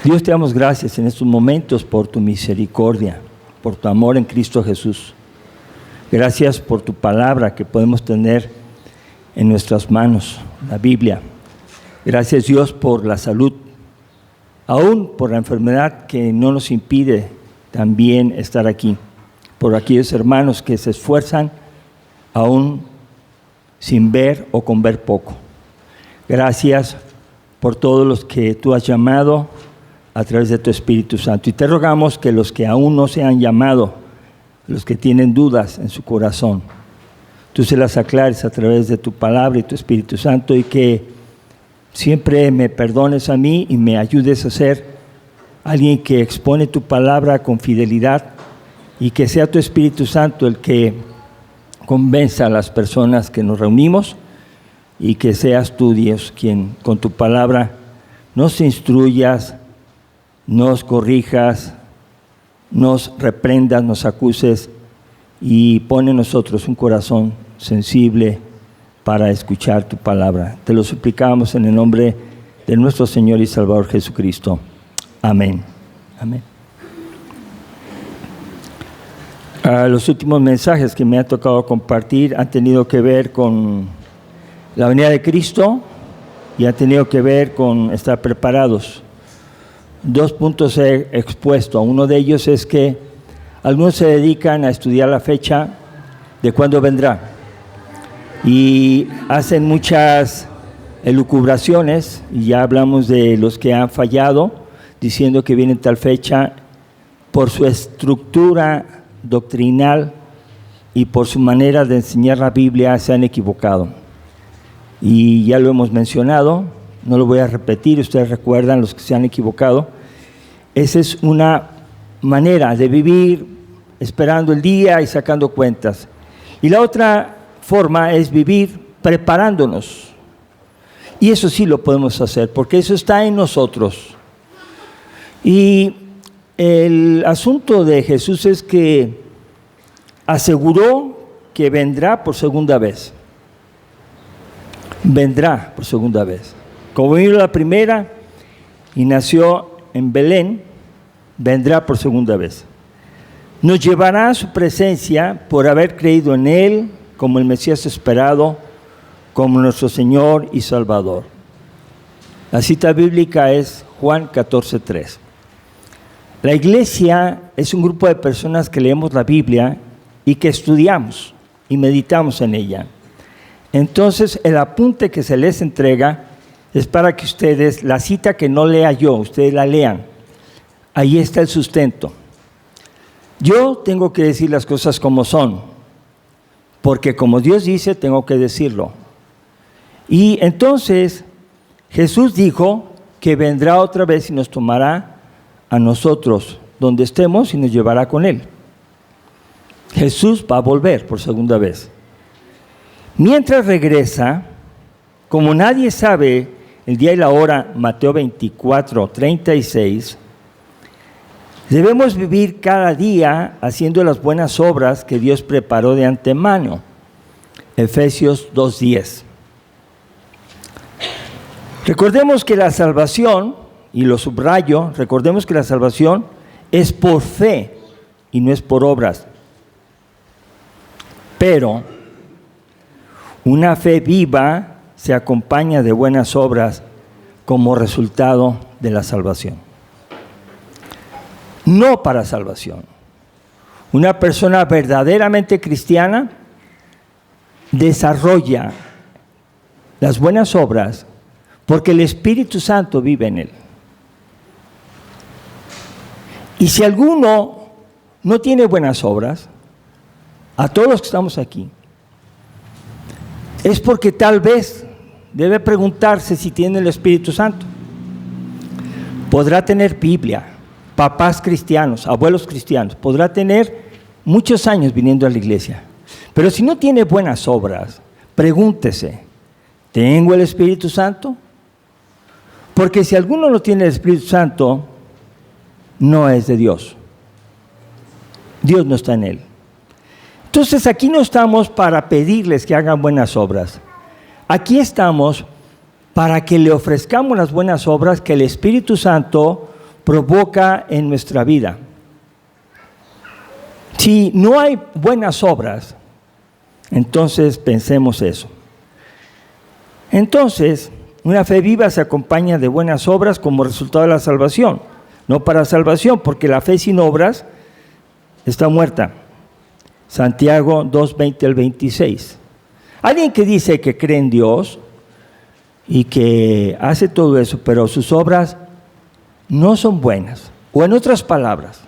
Dios, te damos gracias en estos momentos por tu misericordia, por tu amor en Cristo Jesús. Gracias por tu palabra que podemos tener en nuestras manos, la Biblia. Gracias, Dios, por la salud, aún por la enfermedad que no nos impide también estar aquí. Por aquellos hermanos que se esfuerzan aún sin ver o con ver poco. Gracias por todos los que tú has llamado a través de tu Espíritu Santo. Y te rogamos que los que aún no se han llamado, los que tienen dudas en su corazón, tú se las aclares a través de tu palabra y tu Espíritu Santo, y que siempre me perdones a mí y me ayudes a ser alguien que expone tu palabra con fidelidad, y que sea tu Espíritu Santo el que convenza a las personas que nos reunimos, y que seas tú, Dios, quien con tu palabra nos instruyas, nos corrijas, nos reprendas, nos acuses, y pone en nosotros un corazón sensible para escuchar tu palabra. Te lo suplicamos en el nombre de nuestro Señor y Salvador Jesucristo. Amén. Amén. Los últimos mensajes que me ha tocado compartir han tenido que ver con la venida de Cristo y han tenido que ver con estar preparados. 2 puntos he expuesto. Uno de ellos es que algunos se dedican a estudiar la fecha de cuándo vendrá y hacen muchas elucubraciones, y ya hablamos de los que han fallado diciendo que viene tal fecha. Por su estructura doctrinal y por su manera de enseñar la Biblia se han equivocado, y ya lo hemos mencionado, no lo voy a repetir, ustedes recuerdan los que se han equivocado. Esa es una manera de vivir esperando el día y sacando cuentas, y la otra forma es vivir preparándonos, y eso sí lo podemos hacer porque eso está en nosotros. Y el asunto de Jesús es que aseguró que vendrá por segunda vez. Vendrá por segunda vez. Como vino la primera y nació en Belén, vendrá por segunda vez. Nos llevará a su presencia por haber creído en Él como el Mesías esperado, como nuestro Señor y Salvador. La cita bíblica es Juan 14:3. La iglesia es un grupo de personas que leemos la Biblia y que estudiamos y meditamos en ella. Entonces, el apunte que se les entrega es para que ustedes, la cita que no lea yo, ustedes la lean. Ahí está el sustento. Yo tengo que decir las cosas como son, porque como Dios dice, tengo que decirlo. Y entonces, Jesús dijo que vendrá otra vez y nos tomará a nosotros donde estemos y nos llevará con Él. Jesús va a volver por segunda vez. Mientras regresa, como nadie sabe el día y la hora, Mateo 24:36, debemos vivir cada día haciendo las buenas obras que Dios preparó de antemano. Efesios 2:10. Recordemos que la salvación, y lo subrayo, recordemos que la salvación es por fe y no es por obras. Pero una fe viva se acompaña de buenas obras como resultado de la salvación. No para salvación. Una persona verdaderamente cristiana desarrolla las buenas obras porque el Espíritu Santo vive en él. Y si alguno no tiene buenas obras, a todos los que estamos aquí, es porque tal vez debe preguntarse si tiene el Espíritu Santo. Podrá tener Biblia, papás cristianos, abuelos cristianos, podrá tener muchos años viniendo a la iglesia, pero si no tiene buenas obras, pregúntese, ¿tengo el Espíritu Santo? Porque si alguno no tiene el Espíritu Santo, no es de Dios. Dios no está en él. Entonces aquí no estamos para pedirles que hagan buenas obras. Aquí estamos para que le ofrezcamos las buenas obras que el Espíritu Santo provoca en nuestra vida. Si no hay buenas obras, entonces pensemos eso. Entonces, una fe viva se acompaña de buenas obras como resultado de la salvación. No para salvación, porque la fe sin obras está muerta. Santiago 2:20 al 26. Alguien que dice que cree en Dios y que hace todo eso, pero sus obras no son buenas. O en otras palabras,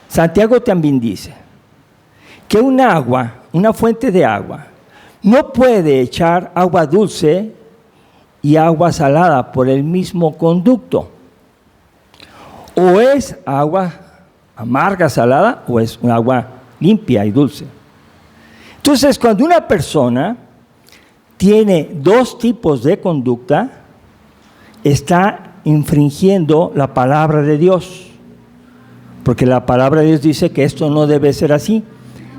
Santiago también dice que una fuente de agua, no puede echar agua dulce y agua salada por el mismo conducto. O es agua amarga, salada, o es un agua limpia y dulce. Entonces, cuando una persona tiene dos tipos de conducta, está infringiendo la palabra de Dios. Porque la palabra de Dios dice que esto no debe ser así.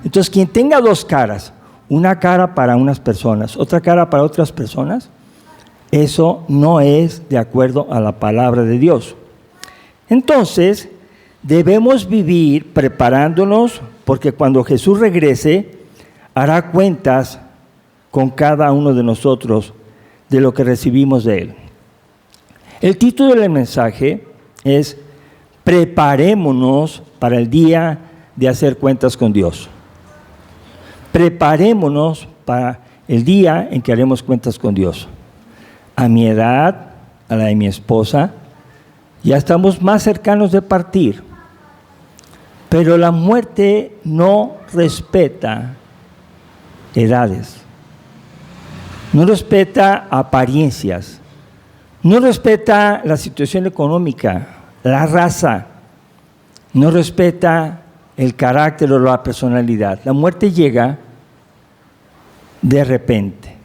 Entonces, quien tenga dos caras, una cara para unas personas, otra cara para otras personas, eso no es de acuerdo a la palabra de Dios. Entonces, debemos vivir preparándonos, porque cuando Jesús regrese, hará cuentas con cada uno de nosotros de lo que recibimos de Él. El título del mensaje es Preparémonos para el día de hacer cuentas con Dios. Preparémonos para el día en que haremos cuentas con Dios. A mi edad, a la de mi esposa, ya estamos más cercanos de partir. Pero la muerte no respeta edades, no respeta apariencias, no respeta la situación económica, la raza, no respeta el carácter o la personalidad. La muerte llega de repente.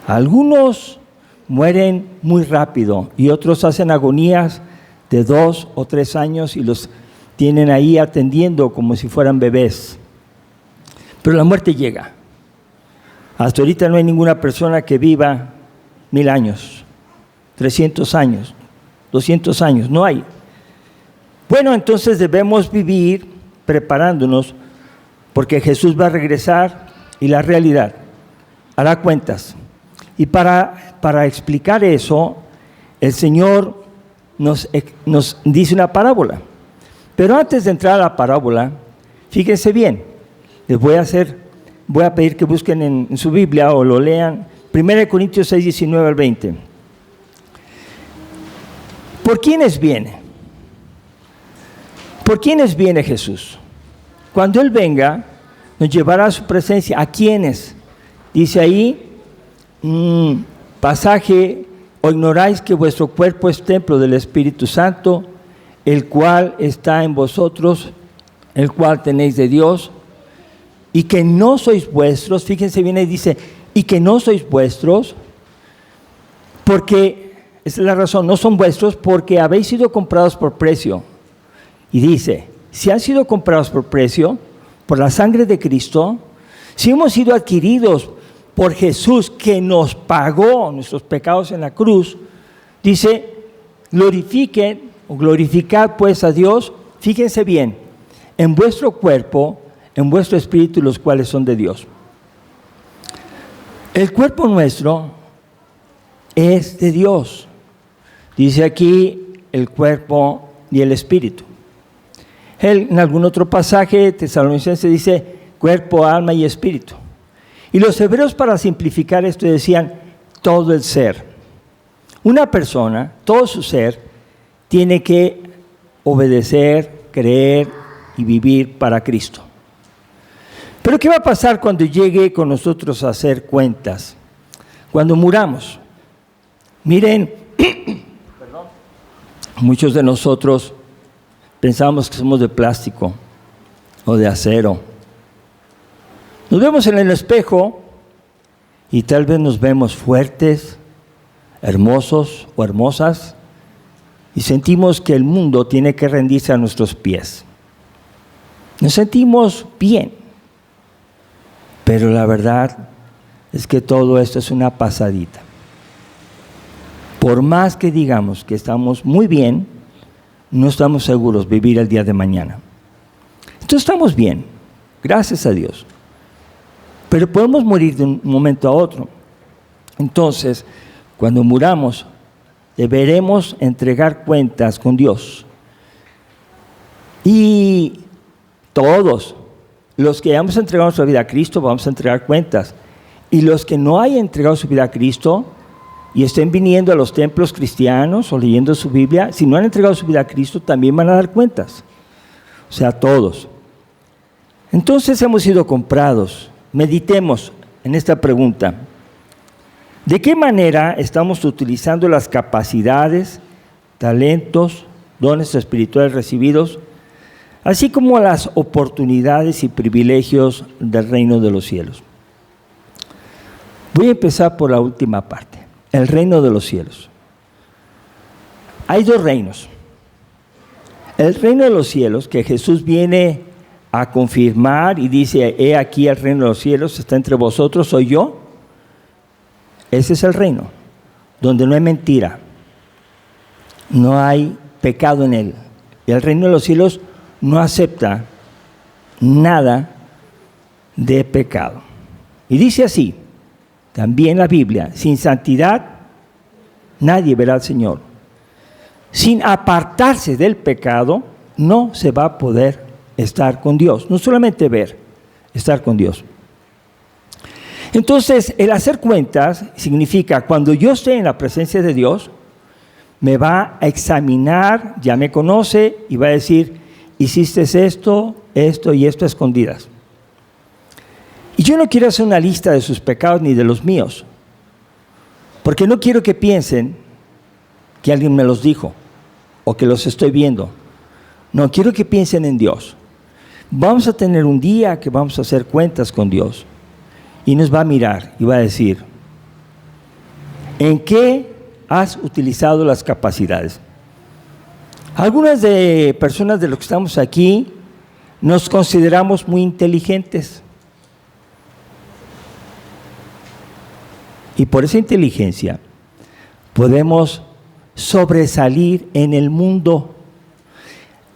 Algunos mueren muy rápido y otros hacen agonías de 2 o 3 años y los tienen ahí atendiendo como si fueran bebés. Pero la muerte llega. Hasta ahorita no hay ninguna persona que viva 1000 años, 300 años, 200 años, no hay. Bueno, entonces debemos vivir preparándonos porque Jesús va a regresar y la realidad hará cuentas. Y para explicar eso, el Señor nos dice una parábola. Pero antes de entrar a la parábola, fíjense bien, voy a pedir que busquen en su Biblia o lo lean, 1 Corintios 6, 19 al 20. ¿Por quiénes viene? ¿Por quiénes viene Jesús? Cuando Él venga, nos llevará a su presencia. ¿A quiénes? Dice ahí, pasaje, ¿o ignoráis que vuestro cuerpo es templo del Espíritu Santo, el cual está en vosotros, el cual tenéis de Dios, y que no sois vuestros? Fíjense bien, ahí dice, y que no sois vuestros, porque, esa es la razón, no son vuestros porque habéis sido comprados por precio. Y dice, si han sido comprados por precio, por la sangre de Cristo, si hemos sido adquiridos por Jesús que nos pagó nuestros pecados en la cruz, dice, glorifiquen o glorificad pues a Dios, fíjense bien, en vuestro cuerpo, en vuestro espíritu, los cuales son de Dios. El cuerpo nuestro es de Dios. Dice aquí el cuerpo y el espíritu. Él, en algún otro pasaje tesalonicense dice cuerpo, alma y espíritu. Y los hebreos, para simplificar esto, decían todo el ser. Una persona, todo su ser, tiene que obedecer, creer y vivir para Cristo. Pero ¿qué va a pasar cuando llegue con nosotros a hacer cuentas? Cuando muramos. Miren, muchos de nosotros pensamos que somos de plástico o de acero. Nos vemos en el espejo y tal vez nos vemos fuertes, hermosos o hermosas y sentimos que el mundo tiene que rendirse a nuestros pies. Nos sentimos bien, pero la verdad es que todo esto es una pasadita. Por más que digamos que estamos muy bien, no estamos seguros vivir el día de mañana. Entonces estamos bien, gracias a Dios. Pero podemos morir de un momento a otro. Entonces, cuando muramos, deberemos entregar cuentas con Dios. Y todos los que hemos entregado nuestra vida a Cristo, vamos a entregar cuentas. Y los que no hayan entregado su vida a Cristo y estén viniendo a los templos cristianos o leyendo su Biblia, si no han entregado su vida a Cristo, también van a dar cuentas. O sea, todos. Entonces hemos sido comprados. Meditemos en esta pregunta. ¿De qué manera estamos utilizando las capacidades, talentos, dones espirituales recibidos, así como las oportunidades y privilegios del reino de los cielos? Voy a empezar por la última parte, el reino de los cielos. Hay dos reinos. El reino de los cielos, que Jesús viene a confirmar y dice, he aquí el reino de los cielos, está entre vosotros, soy yo. Ese es el reino, donde no hay mentira, no hay pecado en él. Y el reino de los cielos no acepta nada de pecado. Y dice así, también la Biblia, sin santidad nadie verá al Señor. Sin apartarse del pecado no se va a poder estar con Dios. No solamente ver, estar con Dios. Entonces, el hacer cuentas significa, cuando yo esté en la presencia de Dios, me va a examinar, ya me conoce y va a decir, hiciste esto, esto y esto a escondidas. Y yo no quiero hacer una lista de sus pecados ni de los míos, porque no quiero que piensen que alguien me los dijo o que los estoy viendo. No, quiero que piensen en Dios. Vamos a tener un día que vamos a hacer cuentas con Dios y nos va a mirar y va a decir, ¿en qué has utilizado las capacidades? Algunas de personas de los que estamos aquí nos consideramos muy inteligentes. Y por esa inteligencia podemos sobresalir en el mundo.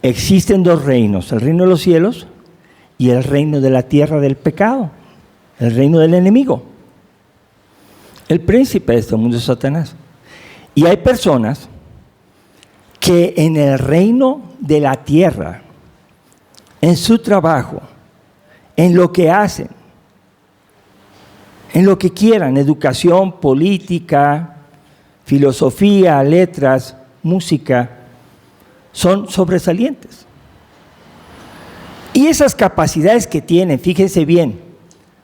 Existen dos reinos, el reino de los cielos y el reino de la tierra del pecado, el reino del enemigo. El príncipe de este mundo es Satanás. Y hay personas que en el reino de la tierra, en su trabajo, en lo que hacen, en lo que quieran, educación, política, filosofía, letras, música, son sobresalientes. Y esas capacidades que tienen, fíjense bien,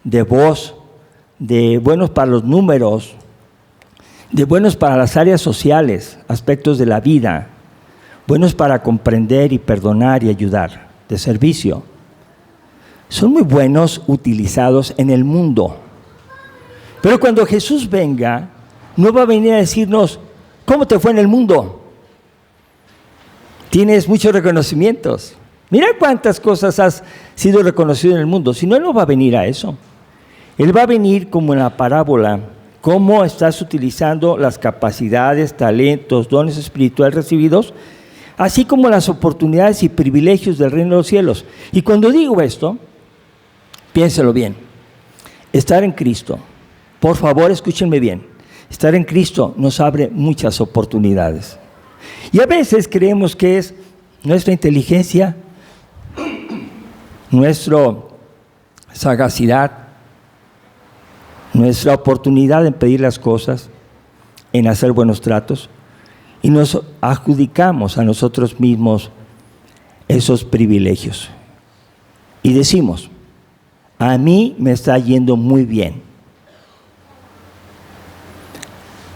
de voz, de buenos para los números, de buenos para las áreas sociales, aspectos de la vida, buenos para comprender y perdonar y ayudar, de servicio, son muy buenos utilizados en el mundo. Pero cuando Jesús venga, no va a venir a decirnos, ¿cómo te fue en el mundo? Tienes muchos reconocimientos. Mira cuántas cosas has sido reconocido en el mundo. Si no, Él no va a venir a eso. Él va a venir como en la parábola, cómo estás utilizando las capacidades, talentos, dones espirituales recibidos, así como las oportunidades y privilegios del reino de los cielos. Y cuando digo esto, piénselo bien. Estar en Cristo, por favor escúchenme bien, estar en Cristo nos abre muchas oportunidades. Y a veces creemos que es nuestra inteligencia, nuestra sagacidad, nuestra oportunidad en pedir las cosas, en hacer buenos tratos, y nos adjudicamos a nosotros mismos esos privilegios. Y decimos, a mí me está yendo muy bien.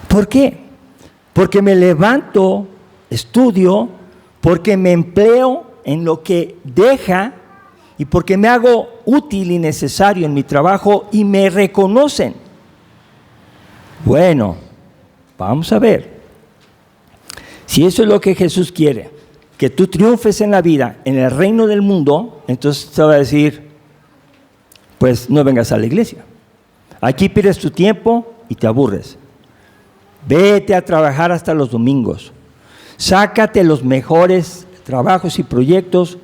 ¿Por qué? Porque me levanto, estudio, porque me empleo en lo que deja y porque me hago útil y necesario en mi trabajo y me reconocen. Bueno, vamos a ver. Si eso es lo que Jesús quiere, que tú triunfes en la vida, en el reino del mundo, entonces te va a decir, pues no vengas a la iglesia. Aquí pierdes tu tiempo y te aburres. Vete a trabajar hasta los domingos. Sácate los mejores trabajos y proyectos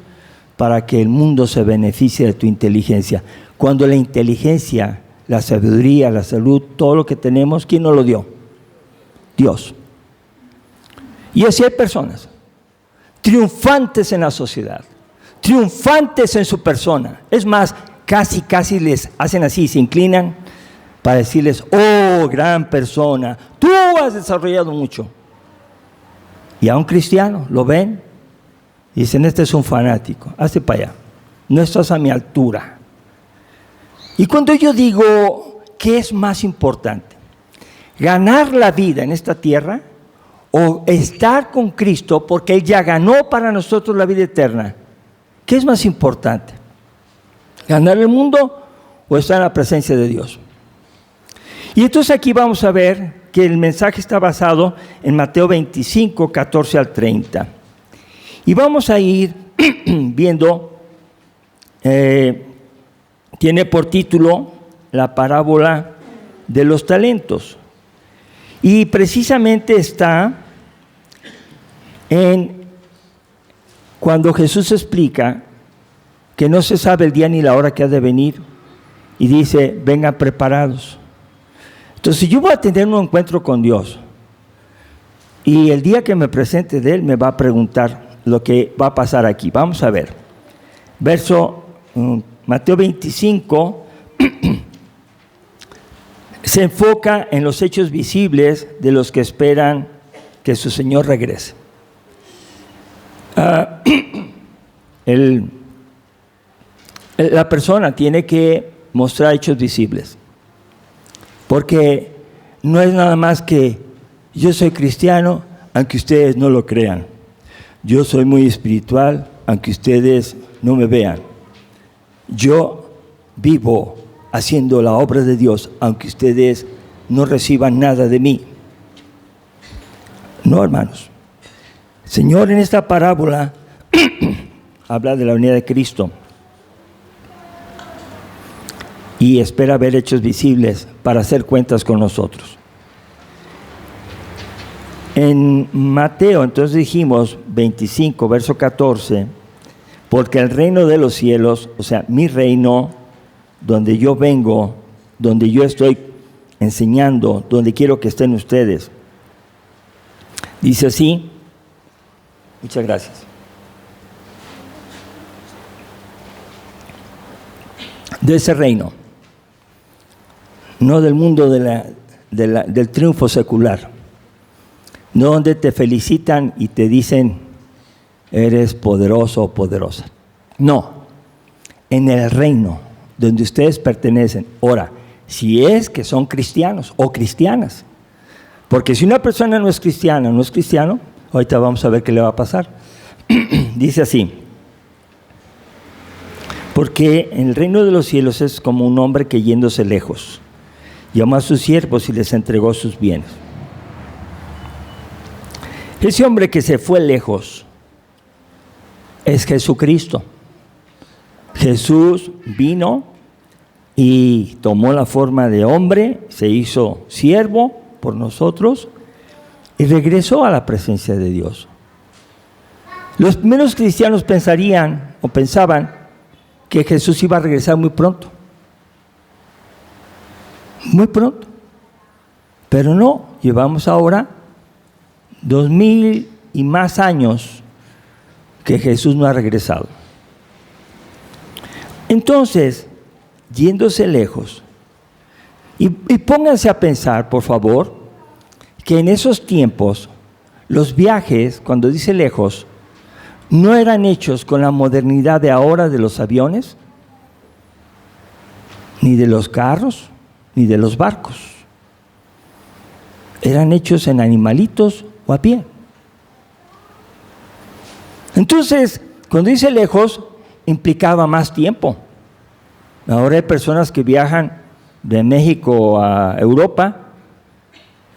para que el mundo se beneficie de tu inteligencia. Cuando la inteligencia, la sabiduría, la salud, todo lo que tenemos, ¿quién nos lo dio? Dios. Y así hay personas triunfantes en la sociedad, triunfantes en su persona. Es más, casi les hacen así, se inclinan para decirles: oh, gran persona, tú has desarrollado mucho. Y a un cristiano lo ven y dicen: este es un fanático, hazte para allá, no estás a mi altura. Y cuando yo digo, ¿qué es más importante? ¿Ganar la vida en esta tierra o estar con Cristo porque Él ya ganó para nosotros la vida eterna? ¿Qué es más importante? ¿Ganar el mundo o estar en la presencia de Dios? Y entonces aquí vamos a ver que el mensaje está basado en Mateo 25, 14 al 30. Y vamos a ir viendo, tiene por título la parábola de los talentos. Y precisamente está en cuando Jesús explica que no se sabe el día ni la hora que ha de venir, y dice: vengan preparados. Entonces, si yo voy a tener un encuentro con Dios y el día que me presente de Él me va a preguntar lo que va a pasar aquí. Vamos a ver. Mateo 25 se enfoca en los hechos visibles de los que esperan que su Señor regrese. La persona tiene que mostrar hechos visibles, porque no es nada más que yo soy cristiano aunque ustedes no lo crean, yo soy muy espiritual aunque ustedes no me vean, yo vivo haciendo la obra de Dios aunque ustedes no reciban nada de mí. No, hermanos. El Señor en esta parábola habla de la venida de Cristo y espera ver hechos visibles para hacer cuentas con nosotros. En Mateo, entonces dijimos 25, verso 14, porque el reino de los cielos, o sea, mi reino, donde yo vengo, donde yo estoy enseñando, donde quiero que estén ustedes, dice así. Muchas gracias. De ese reino, no del mundo del triunfo secular, no donde te felicitan y te dicen eres poderoso o poderosa. No, en el reino donde ustedes pertenecen. Ahora, si es que son cristianos o cristianas, porque si una persona no es cristiana, no es cristiano, ahorita vamos a ver qué le va a pasar. Dice así: porque en el reino de los cielos es como un hombre que yéndose lejos, llamó a sus siervos y les entregó sus bienes. Ese hombre que se fue lejos es Jesucristo. Jesús vino y tomó la forma de hombre, se hizo siervo por nosotros y regresó a la presencia de Dios. Los primeros cristianos pensaban que Jesús iba a regresar muy pronto. Muy pronto. Pero no, llevamos ahora 2000 y más años que Jesús no ha regresado. Entonces, yéndose lejos, y pónganse a pensar, por favor, que en esos tiempos los viajes, cuando dice lejos, no eran hechos con la modernidad de ahora de los aviones, ni de los carros, ni de los barcos. Eran hechos en animalitos o a pie. Entonces, cuando dice lejos, implicaba más tiempo. Ahora hay personas que viajan de México a Europa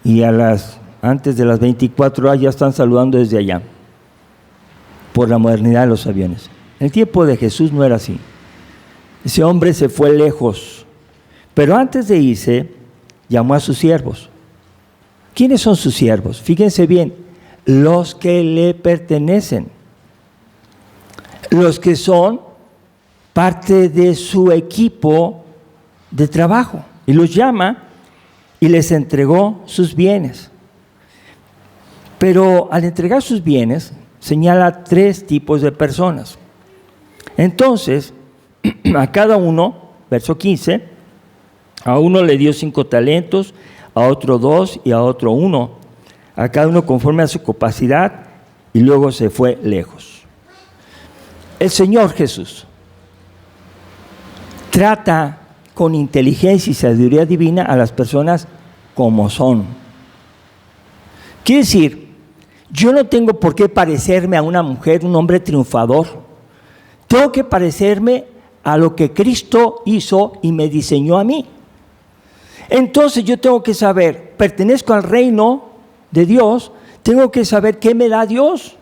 y antes de las 24 horas ya están saludando desde allá, por la modernidad de los aviones. En el tiempo de Jesús no era así. Ese hombre se fue lejos, pero antes de irse, llamó a sus siervos. ¿Quiénes son sus siervos? Fíjense bien, los que le pertenecen. los que son parte de su equipo de trabajo. Y los llama y les entregó sus bienes. Pero al entregar sus bienes, señala 3 tipos de personas. Entonces, a cada uno, verso 15, a uno le dio 5 talentos, a otro 2 y a otro 1, a cada uno conforme a su capacidad, y luego se fue lejos. El Señor Jesús trata con inteligencia y sabiduría divina a las personas como son. Quiere decir, yo no tengo por qué parecerme a una mujer, un hombre triunfador. Tengo que parecerme a lo que Cristo hizo y me diseñó a mí. Entonces yo tengo que saber, pertenezco al reino de Dios, tengo que saber qué me da Dios.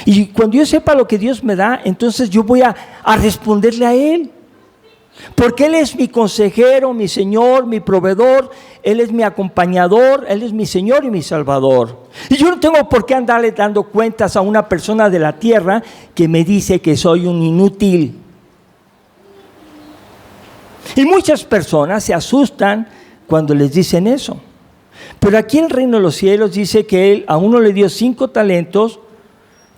Y cuando yo sepa lo que Dios me da, entonces yo voy a responderle a Él. Porque Él es mi consejero, mi Señor, mi proveedor, Él es mi acompañador, Él es mi Señor y mi Salvador. Y yo no tengo por qué andarle dando cuentas a una persona de la tierra que me dice que soy un inútil. Y muchas personas se asustan cuando les dicen eso. Pero aquí en el reino de los cielos dice que Él a uno le dio 5 talentos,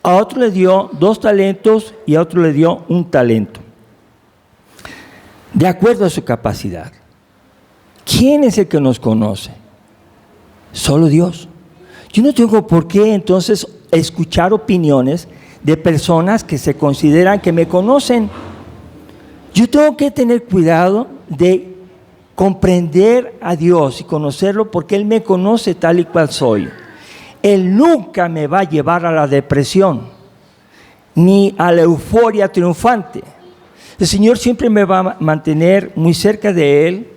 a otro le dio 2 talentos y a otro le dio 1 talento. De acuerdo a su capacidad. ¿Quién es el que nos conoce? Solo Dios. Yo no tengo por qué entonces escuchar opiniones de personas que se consideran que me conocen. Yo tengo que tener cuidado de comprender a Dios y conocerlo porque Él me conoce tal y cual soy. Él nunca me va a llevar a la depresión ni a la euforia triunfante. El Señor siempre me va a mantener muy cerca de Él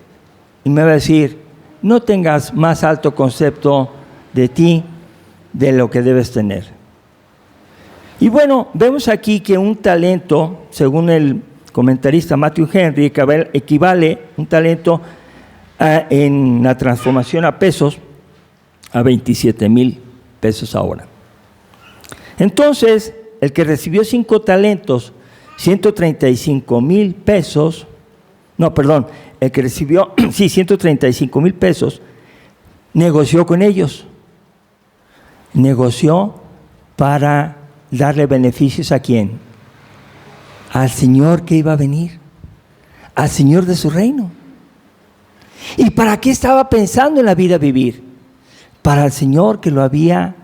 y me va a decir, no tengas más alto concepto de ti de lo que debes tener. Y bueno, vemos aquí que un talento, según el comentarista Matthew Henry, equivale un talento en la transformación a pesos a 27,000 pesos ahora. Entonces, el que recibió 5 talentos, 135,000 pesos, el que recibió 135,000 pesos, negoció con ellos. Negoció para darle beneficios ¿a quién? Al Señor que iba a venir, al Señor de su reino. ¿Y para qué estaba pensando en la vida vivir? Para el Señor que le había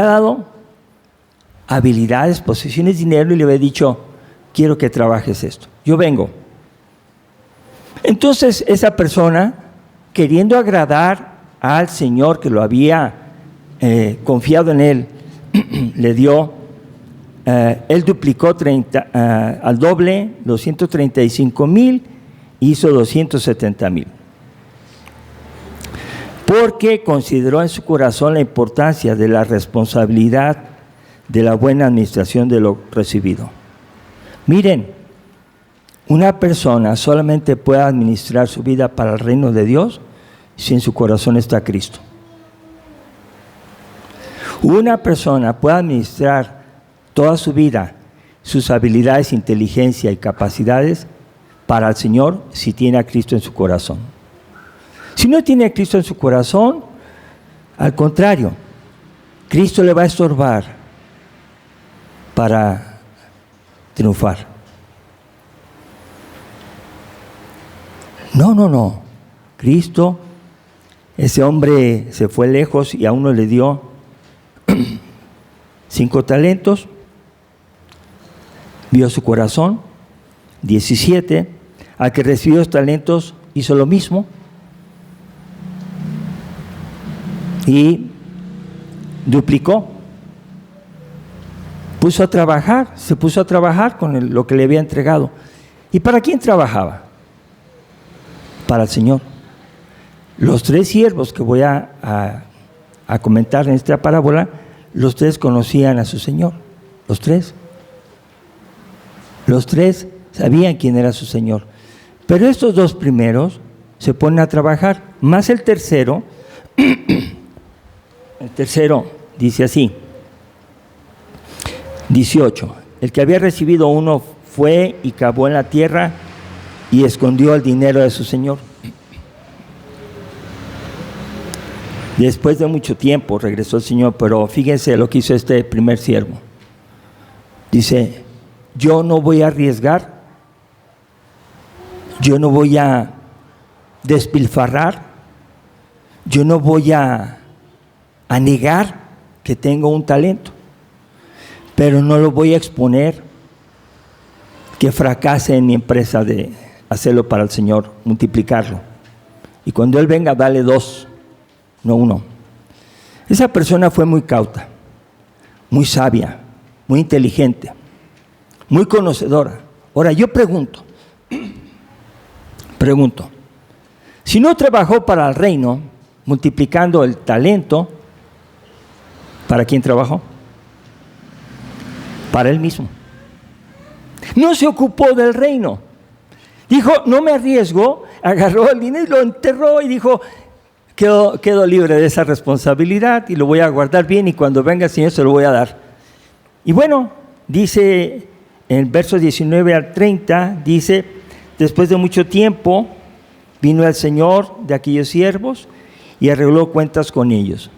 dado habilidades, posesiones, dinero, y le había dicho, quiero que trabajes esto, yo vengo. Entonces esa persona, queriendo agradar al Señor que lo había confiado en él, le dio, él duplicó al doble, los 135,000, hizo 270,000. Porque consideró en su corazón la importancia de la responsabilidad de la buena administración de lo recibido. Miren, una persona solamente puede administrar su vida para el reino de Dios si en su corazón está Cristo. Una persona puede administrar toda su vida, sus habilidades, inteligencia y capacidades para el Señor si tiene a Cristo en su corazón. Si no tiene a Cristo en su corazón, al contrario, Cristo le va a estorbar para triunfar. No. Cristo, ese hombre se fue lejos y a uno le dio 5 talentos, vio su corazón, 17, al que recibió los talentos hizo lo mismo y duplicó. Se puso a trabajar con lo que le había entregado. ¿Y para quién trabajaba? Para el Señor. Los 3 siervos que voy a comentar en esta parábola, los 3 conocían a su Señor. Los 3 sabían quién era su Señor. Pero estos 2 primeros se ponen a trabajar, más el tercero. El tercero dice así, 18. El que había recibido uno fue y cavó en la tierra y escondió el dinero de su señor. Después de mucho tiempo regresó el señor, pero fíjense lo que hizo este primer siervo. Dice, yo no voy a arriesgar, yo no voy a despilfarrar, yo no voy a negar que tengo un talento, pero no lo voy a exponer que fracase en mi empresa de hacerlo para el Señor, multiplicarlo. Y cuando Él venga, dale 2, no 1. Esa persona fue muy cauta, muy sabia, muy inteligente, muy conocedora. Ahora yo pregunto, si no trabajó para el reino, multiplicando el talento, ¿para quién trabajó? Para él mismo. No se ocupó del reino. Dijo, no me arriesgo, agarró el dinero y lo enterró y dijo, quedo libre de esa responsabilidad y lo voy a guardar bien y cuando venga el Señor se lo voy a dar. Y bueno, dice en versos 19 al 30, dice, después de mucho tiempo vino el Señor de aquellos siervos y arregló cuentas con ellos.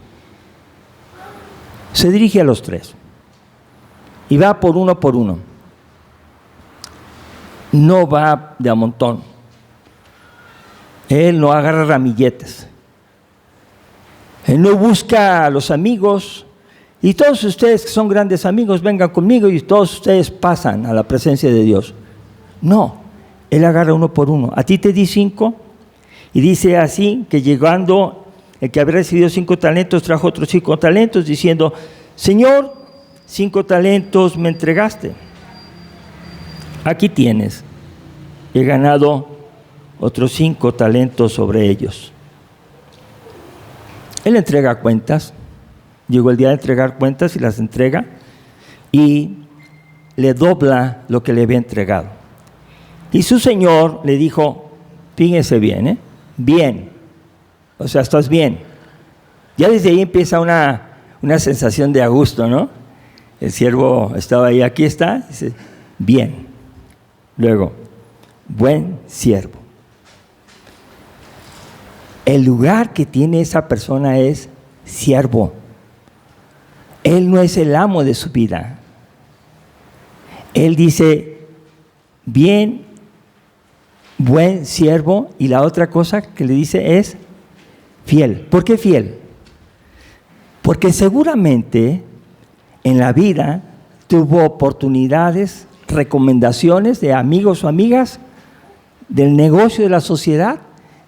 Se dirige a los 3 y va por uno. No va de a montón. Él no agarra ramilletes. Él no busca a los amigos. Y todos ustedes que son grandes amigos, vengan conmigo y todos ustedes pasan a la presencia de Dios. No, Él agarra uno por uno. A ti te di 5 y dice así que llegando el que había recibido 5 talentos trajo otros 5 talentos diciendo, Señor, 5 talentos me entregaste. Aquí tienes, he ganado otros 5 talentos sobre ellos. Él entrega cuentas, llegó el día de entregar cuentas y las entrega y le dobla lo que le había entregado. Y su señor le dijo, fíjense bien, bien, o sea, estás bien. Ya desde ahí empieza una sensación de a gusto, ¿no? El siervo estaba ahí, aquí está, dice, bien. Luego, buen siervo. El lugar que tiene esa persona es siervo. Él no es el amo de su vida. Él dice, bien, buen siervo, y la otra cosa que le dice es fiel. ¿Por qué fiel? Porque seguramente en la vida tuvo oportunidades, recomendaciones de amigos o amigas del negocio de la sociedad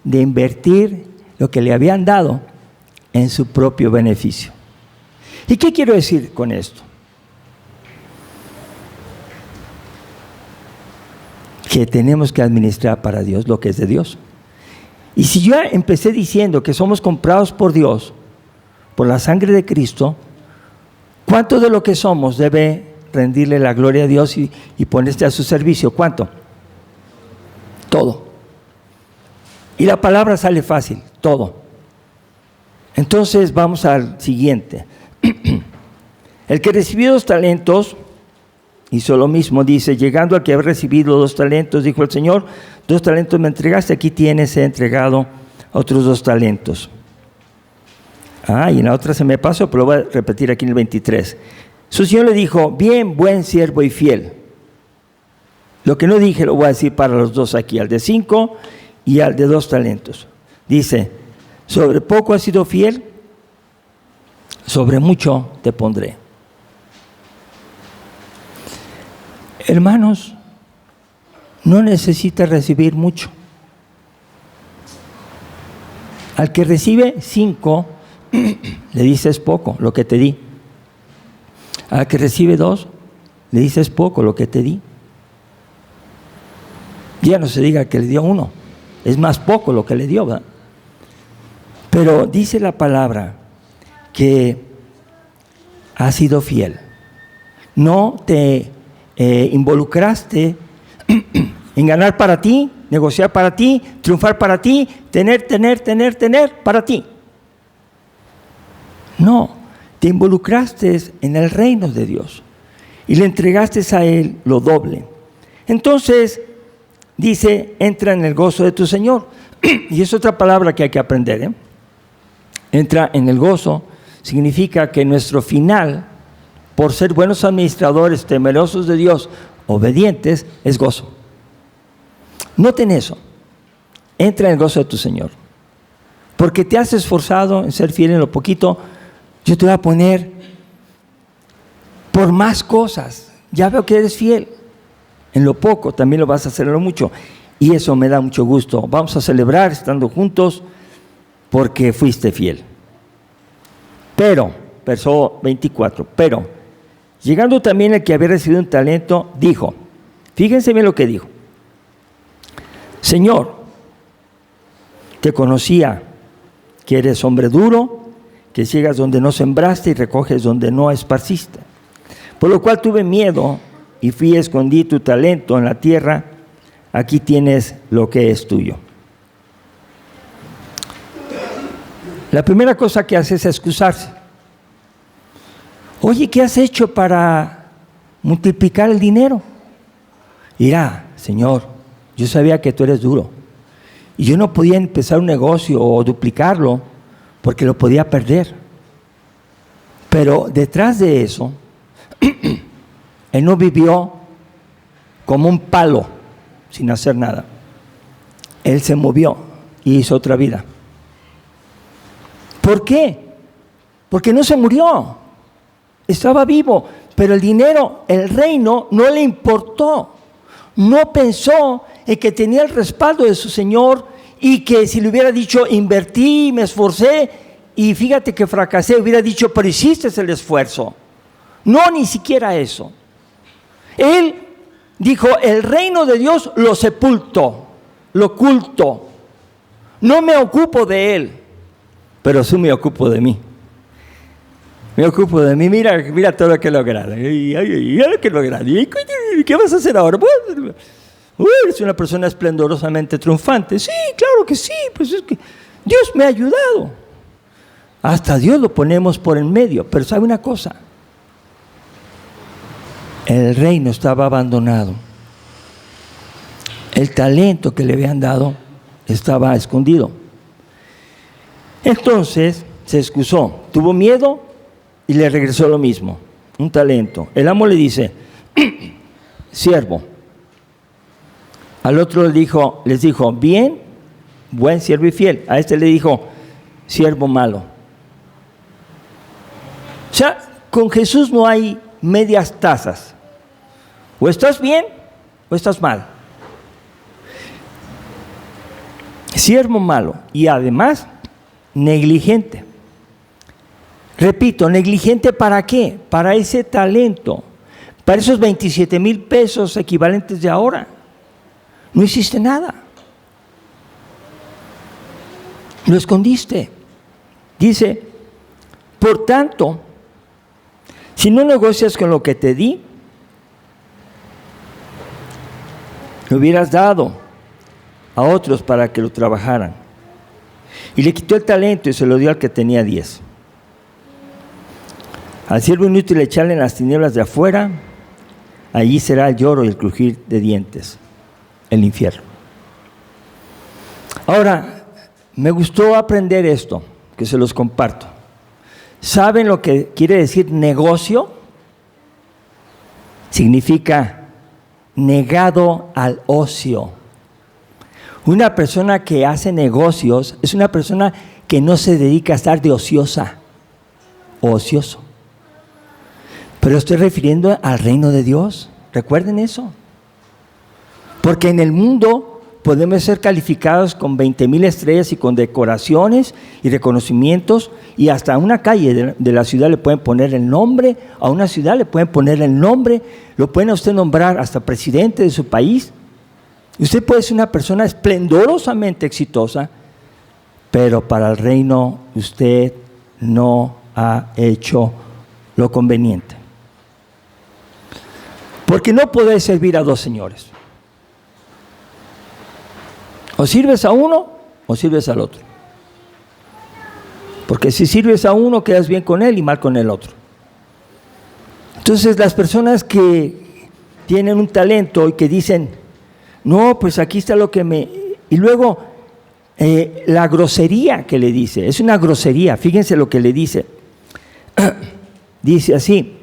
de invertir lo que le habían dado en su propio beneficio. ¿Y qué quiero decir con esto? Que tenemos que administrar para Dios lo que es de Dios. Y si yo empecé diciendo que somos comprados por Dios, por la sangre de Cristo, ¿cuánto de lo que somos debe rendirle la gloria a Dios y ponerse a su servicio? ¿Cuánto? Todo. Y la palabra sale fácil, todo. Entonces vamos al siguiente. El que recibió 2 talentos hizo lo mismo, dice, llegando al que había recibido 2 talentos, dijo el Señor, 2 talentos me entregaste, aquí tienes, he entregado otros 2 talentos. Y en la otra se me pasó, pero lo voy a repetir aquí en el 23. Su Señor le dijo, bien, buen siervo y fiel. Lo que no dije lo voy a decir para los 2 aquí, al de 5 y al de 2 talentos. Dice, sobre poco has sido fiel, sobre mucho te pondré. Hermanos, no necesita recibir mucho. Al que recibe 5, le dices poco lo que te di. Al que recibe 2, le dices poco lo que te di. Ya no se diga que le dio 1, es más poco lo que le dio, ¿verdad? Pero dice la palabra que has sido fiel. No te involucraste en ganar para ti, negociar para ti, triunfar para ti, tener para ti. No, te involucraste en el reino de Dios. y le entregaste a Él lo doble. Entonces, dice, entra en el gozo de tu Señor. Y es otra palabra que hay que aprender, ¿eh? Entra en el gozo significa que nuestro final, por ser buenos administradores, temerosos de Dios, obedientes, es gozo. Noten eso. Entra en el gozo de tu Señor. Porque te has esforzado en ser fiel en lo poquito, yo te voy a poner por más cosas. Ya veo que eres fiel. En lo poco también lo vas a hacer en lo mucho. Y eso me da mucho gusto. Vamos a celebrar estando juntos porque fuiste fiel. Pero, verso 24, pero, llegando también el que había recibido un talento, dijo, fíjense bien lo que dijo. Señor, te conocía que eres hombre duro, que ciegas donde no sembraste y recoges donde no esparciste. Por lo cual tuve miedo y fui y escondí tu talento en la tierra. Aquí tienes lo que es tuyo. La primera cosa que hace es excusarse. Oye, ¿qué has hecho para multiplicar el dinero? Mira, Señor, yo sabía que tú eres duro. Y yo no podía empezar un negocio o duplicarlo porque lo podía perder. Pero detrás de eso, él no vivió como un palo sin hacer nada. Él se movió y hizo otra vida. ¿Por qué? Porque no se murió. Estaba vivo, pero el dinero, el reino, no le importó. No pensó en que tenía el respaldo de su Señor y que si le hubiera dicho, invertí, me esforcé y fíjate que fracasé, hubiera dicho, pero hiciste el esfuerzo. No, ni siquiera eso. Él dijo, el reino de Dios lo sepulto, lo oculto. No me ocupo de él, pero sí me ocupo de mí. Me ocupo de mí, mira todo lo que he logrado. Mira lo que he logrado. ¿Qué vas a hacer ahora? Eres una persona esplendorosamente triunfante. Sí, claro que sí, pues es que Dios me ha ayudado. Hasta Dios lo ponemos por en medio. Pero ¿sabe una cosa? El reino estaba abandonado. El talento que le habían dado estaba escondido. Entonces se excusó, tuvo miedo y le regresó lo mismo, un talento. El amo le dice, siervo. Al otro les dijo, bien, buen siervo y fiel. A este le dijo, siervo malo. O sea, con Jesús no hay medias tazas. O estás bien o estás mal. Siervo malo y además negligente. Repito, negligente ¿para qué? Para ese talento, para esos 27,000 pesos equivalentes de ahora. No hiciste nada. Lo escondiste. Dice, por tanto, si no negocias con lo que te di, lo hubieras dado a otros para que lo trabajaran. Y le quitó el talento y se lo dio al que tenía 10. Al siervo inútil echarle en las tinieblas de afuera, allí será el lloro y el crujir de dientes, el infierno. Ahora, me gustó aprender esto, que se los comparto. ¿Saben lo que quiere decir negocio? Significa negado al ocio. Una persona que hace negocios es una persona que no se dedica a estar de ociosa o ocioso. Pero estoy refiriendo al reino de Dios. Recuerden eso. Porque en el mundo podemos ser calificados con 20,000 estrellas y con decoraciones y reconocimientos, y hasta a una calle de la ciudad le pueden poner el nombre, a una ciudad le pueden poner el nombre, lo pueden a usted nombrar hasta presidente de su país. Usted puede ser una persona esplendorosamente exitosa, pero para el reino usted no ha hecho lo conveniente. Porque no podés servir a dos señores. O sirves a uno o sirves al otro. Porque si sirves a uno quedas bien con él y mal con el otro. Entonces las personas que tienen un talento y que dicen, no, pues aquí está lo que me... Y luego la grosería que le dice, es una grosería, fíjense lo que le dice. Dice así,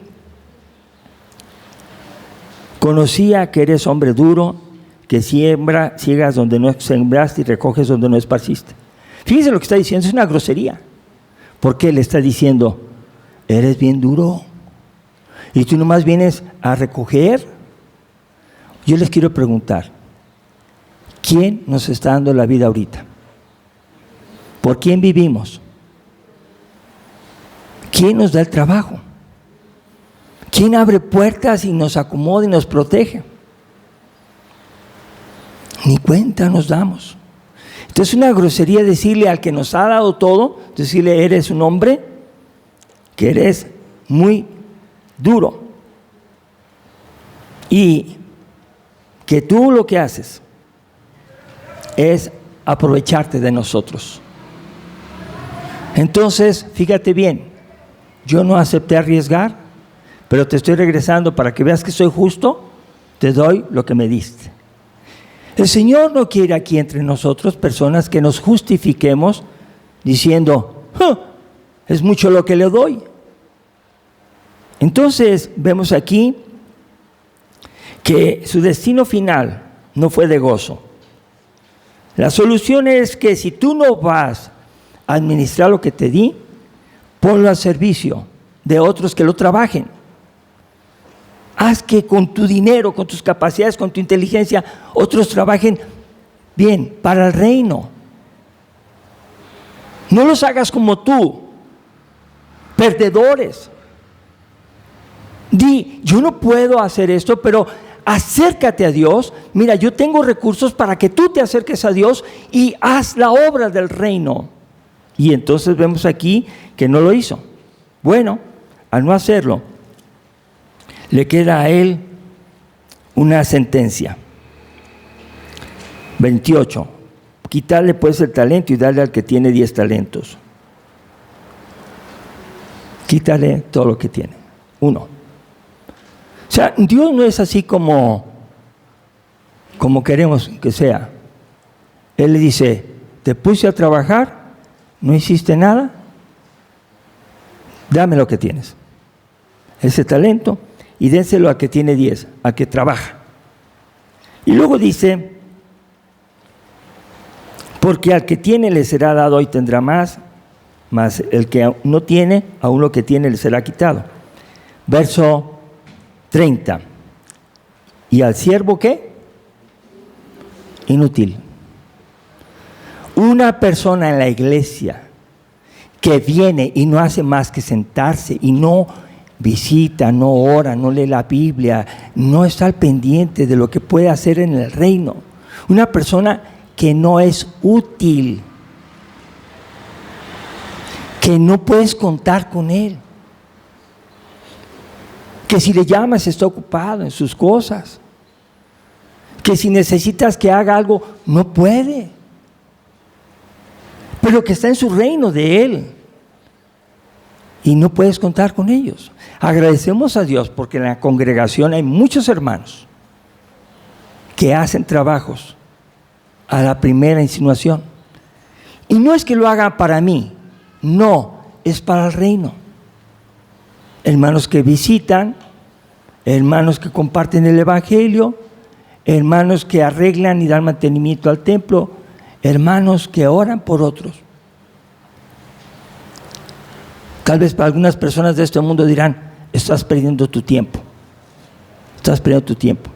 conocía que eres hombre duro, que ciegas donde no sembraste y recoges donde no esparciste. Fíjense lo que está diciendo, es una grosería. ¿Por qué le está diciendo, eres bien duro y tú nomás vienes a recoger? Yo les quiero preguntar, ¿quién nos está dando la vida ahorita? ¿Por quién vivimos? ¿Quién nos da el trabajo? ¿Quién abre puertas y nos acomoda y nos protege? Ni cuenta nos damos. Entonces es una grosería decirle al que nos ha dado todo, decirle, eres un hombre que eres muy duro. Y que tú lo que haces es aprovecharte de nosotros. Entonces, fíjate bien, yo no acepté arriesgar, pero te estoy regresando para que veas que soy justo, te doy lo que me diste. El Señor no quiere aquí entre nosotros personas que nos justifiquemos diciendo, es mucho lo que le doy. Entonces, vemos aquí que su destino final no fue de gozo. La solución es que si tú no vas a administrar lo que te di, ponlo al servicio de otros que lo trabajen. Haz que con tu dinero, con tus capacidades, con tu inteligencia, otros trabajen bien para el reino. No los hagas como tú, perdedores. Di, yo no puedo hacer esto, pero acércate a Dios. Mira, yo tengo recursos para que tú te acerques a Dios y haz la obra del reino. Y entonces vemos aquí que no lo hizo. Bueno, al no hacerlo, le queda a él una sentencia. 28. Quitarle pues el talento y darle al que tiene 10 talentos. Quítale todo lo que tiene. 1. O sea, Dios no es así como queremos que sea. Él le dice, te puse a trabajar, no hiciste nada, dame lo que tienes. Ese talento, y dénselo al que tiene 10, al que trabaja. Y luego dice, porque al que tiene le será dado y tendrá más, mas el que no tiene, aún lo que tiene le será quitado. Verso 30. ¿Y al siervo qué? Inútil. Una persona en la iglesia que viene y no hace más que sentarse y no visita, no ora, no lee la Biblia, no está al pendiente de lo que puede hacer en el reino. Una persona que no es útil, que no puedes contar con él, que si le llamas está ocupado en sus cosas, que si necesitas que haga algo, no puede, pero que está en su reino de él y no puedes contar con ellos. Agradecemos a Dios porque en la congregación hay muchos hermanos que hacen trabajos a la primera insinuación. Y no es que lo hagan para mí, no, es para el reino. Hermanos que visitan, hermanos que comparten el evangelio, hermanos que arreglan y dan mantenimiento al templo, hermanos que oran por otros. Tal vez para algunas personas de este mundo dirán, estás perdiendo tu tiempo. Estás perdiendo tu tiempo.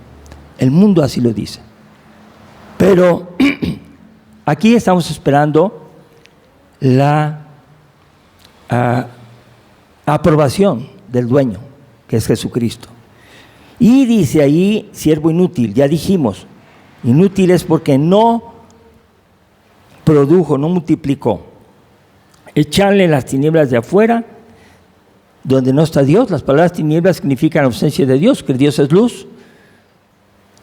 El mundo así lo dice. Pero aquí estamos esperando la aprobación del dueño, que es Jesucristo. Y dice ahí, siervo inútil, ya dijimos, inútil es porque no produjo, no multiplicó. Echarle las tinieblas de afuera, donde no está Dios. Las palabras tinieblas significan ausencia de Dios, que Dios es luz.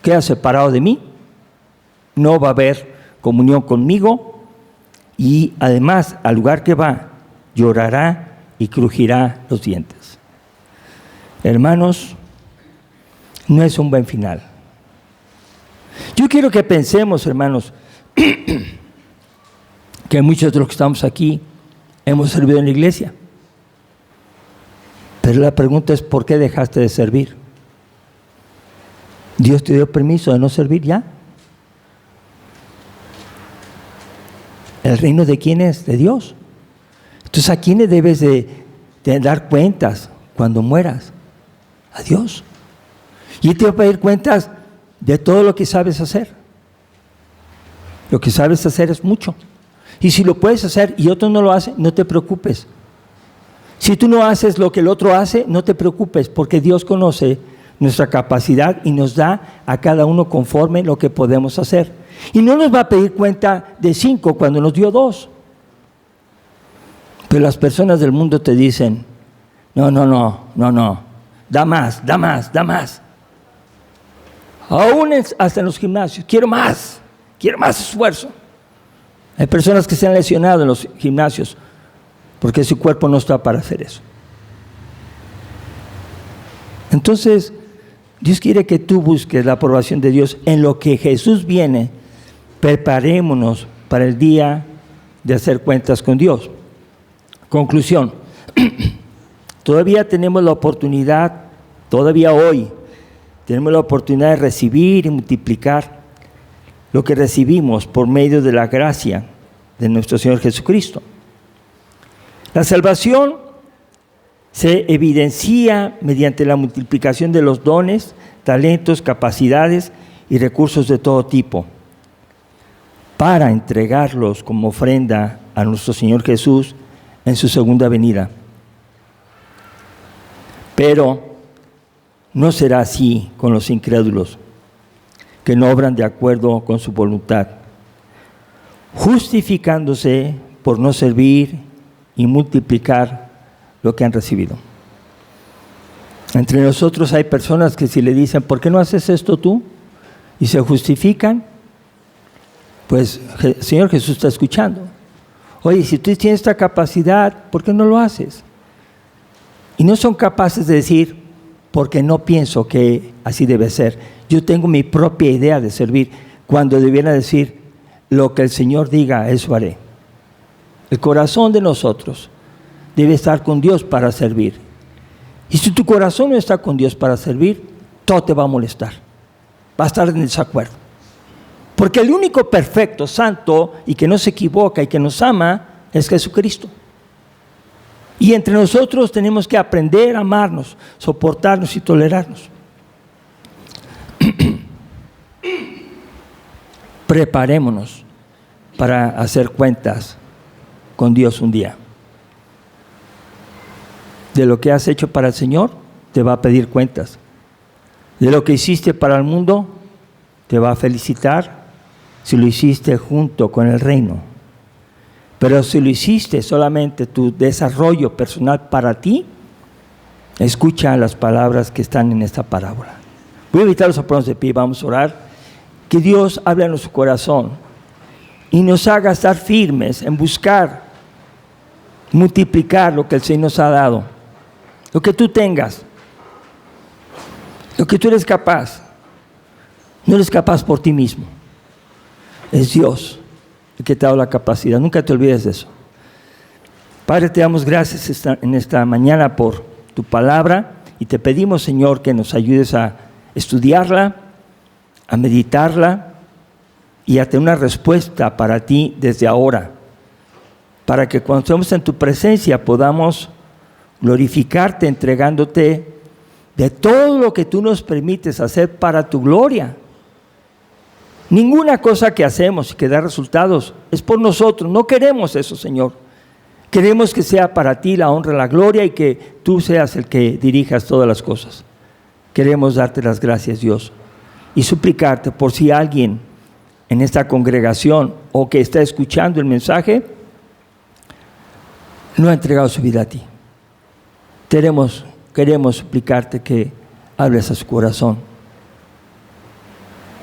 Queda separado de mí, no va a haber comunión conmigo y además al lugar que va llorará y crujirá los dientes. Hermanos, no es un buen final. Yo quiero que pensemos, hermanos, que muchos de los que estamos aquí hemos servido en la iglesia. Pero la pregunta es, ¿por qué dejaste de servir? ¿Dios te dio permiso de no servir ya? ¿El reino de quién es? De Dios. Entonces, ¿a quién le debes de dar cuentas cuando mueras? A Dios. Y Él te va a pedir cuentas de todo lo que sabes hacer. Lo que sabes hacer es mucho. Y si lo puedes hacer y otro no lo hace, no te preocupes. Si tú no haces lo que el otro hace, no te preocupes, porque Dios conoce nuestra capacidad y nos da a cada uno conforme lo que podemos hacer. Y no nos va a pedir cuenta de 5 cuando nos dio 2. Pero las personas del mundo te dicen, no, da más. Aún hasta en los gimnasios, quiero más esfuerzo. Hay personas que se han lesionado en los gimnasios porque su cuerpo no está para hacer eso. Entonces, Dios quiere que tú busques la aprobación de Dios en lo que Jesús viene. Preparémonos para el día de hacer cuentas con Dios. Conclusión. Todavía tenemos la oportunidad, todavía hoy, tenemos la oportunidad de recibir y multiplicar lo que recibimos por medio de la gracia de nuestro Señor Jesucristo. La salvación se evidencia mediante la multiplicación de los dones, talentos, capacidades y recursos de todo tipo, para entregarlos como ofrenda a nuestro Señor Jesús en su segunda venida. Pero no será así con los incrédulos, que no obran de acuerdo con su voluntad, justificándose por no servir y multiplicar lo que han recibido. Entre nosotros hay personas que si le dicen, ¿por qué no haces esto tú? Y se justifican, pues el Señor Jesús está escuchando. Oye, si tú tienes esta capacidad, ¿por qué no lo haces? Y no son capaces de decir, porque no pienso que así debe ser. Yo tengo mi propia idea de servir, cuando debiera decir, lo que el Señor diga, eso haré. El corazón de nosotros debe estar con Dios para servir. Y si tu corazón no está con Dios para servir, todo te va a molestar. Va a estar en desacuerdo. Porque el único perfecto, santo, y que no se equivoca y que nos ama, es Jesucristo. Y entre nosotros tenemos que aprender a amarnos, soportarnos y tolerarnos. Preparémonos para hacer cuentas con Dios un día. De lo que has hecho para el Señor, te va a pedir cuentas. De lo que hiciste para el mundo, te va a felicitar si lo hiciste junto con el reino. Pero si lo hiciste solamente tu desarrollo personal para ti, escucha las palabras que están en esta parábola. Voy a invitarlos a ponernos de pie, vamos a orar. Que Dios hable a nuestro corazón y nos haga estar firmes en buscar, multiplicar lo que el Señor nos ha dado. Lo que tú tengas, lo que tú eres capaz. No eres capaz por ti mismo. Es Dios el que te ha dado la capacidad. Nunca te olvides de eso. Padre, te damos gracias en esta mañana por tu palabra y te pedimos, Señor, que nos ayudes a estudiarla, a meditarla y a tener una respuesta para ti desde ahora, para que cuando estemos en tu presencia podamos glorificarte entregándote de todo lo que tú nos permites hacer para tu gloria. Ninguna cosa que hacemos y que da resultados es por nosotros. No queremos eso, Señor. Queremos que sea para ti la honra, la gloria y que tú seas el que dirijas todas las cosas. Queremos darte las gracias, Dios, y suplicarte por si alguien en esta congregación o que está escuchando el mensaje no ha entregado su vida a ti. Queremos suplicarte que hables a su corazón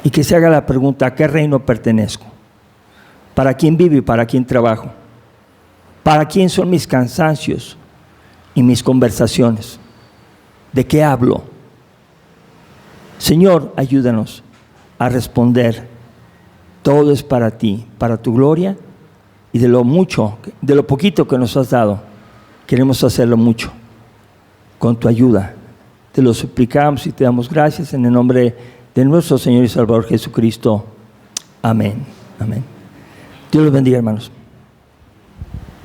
y que se haga la pregunta: ¿a qué reino pertenezco? ¿Para quién vivo y para quién trabajo? ¿Para quién son mis cansancios y mis conversaciones? ¿De qué hablo? Señor, ayúdanos a responder. Todo es para ti, para tu gloria, y de lo mucho, de lo poquito que nos has dado, queremos hacerlo mucho, con tu ayuda. Te lo suplicamos y te damos gracias en el nombre de nuestro Señor y Salvador Jesucristo. Amén. Amén. Dios los bendiga, hermanos.